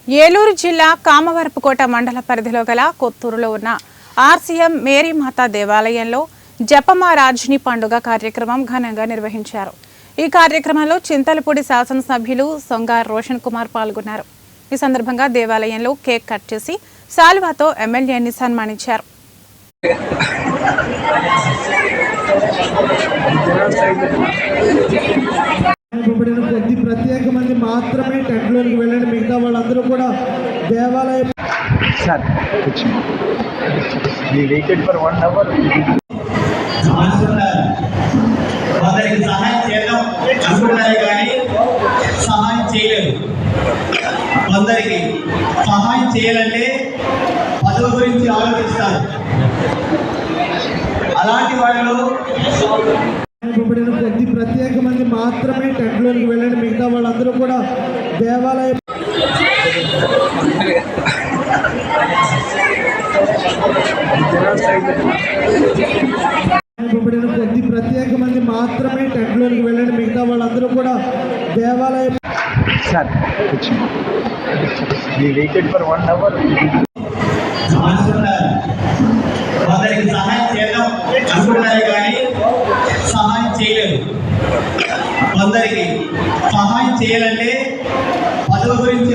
ఏలూరు జిల్లా కామవరపుకోట మండల పరిధిలో గల కొత్తూరులో ఉన్న ఆర్సీఎం మేరీమాత దేవాలయంలో జపమారాజ్ని పండుగ కార్యక్రమం ఘనంగా నిర్వహించారు. ఈ కార్యక్రమంలో చింతలపూడి శాసనసభ్యులు సొంగార్ రోషన్ కుమార్ పాల్గొన్నారు. ఈ సందర్భంగా దేవాలయంలో కేక్ కట్ చేసి శాలువాతో ఎమ్మెల్యేని సన్మానించారు. కొద్ది ప్రత్యేక మంది మాత్రమే టెంట్లోనికి వెళ్ళండి. మిగతా వాళ్ళందరూ కూడా దేవాలయం కొందరికి సహాయం చేద్దాం అనుకుంటారే కానీ సహాయం చేయలేదు. కొందరికి సహాయం చేయాలంటే పదవి గురించి ఆలోచిస్తారు. అలాంటి వాళ్ళు కొద్ది ప్రత్యేక మంది మాత్రమే టెంట్లోనికి వెళ్ళండి. మిగతా వాళ్ళందరూ కూడా దేవాలయం కొద్ది ప్రత్యేక మంది మాత్రమే టెంట్లోనికి వెళ్ళండి. మిగతా వాళ్ళందరూ కూడా దేవాలయం కొందరికి సహాయం చేద్దాం అనుకుంటారే కానీ సహాయం చేయలేదు. కొందరికి సహాయం చేయాలంటే పదవి గురించి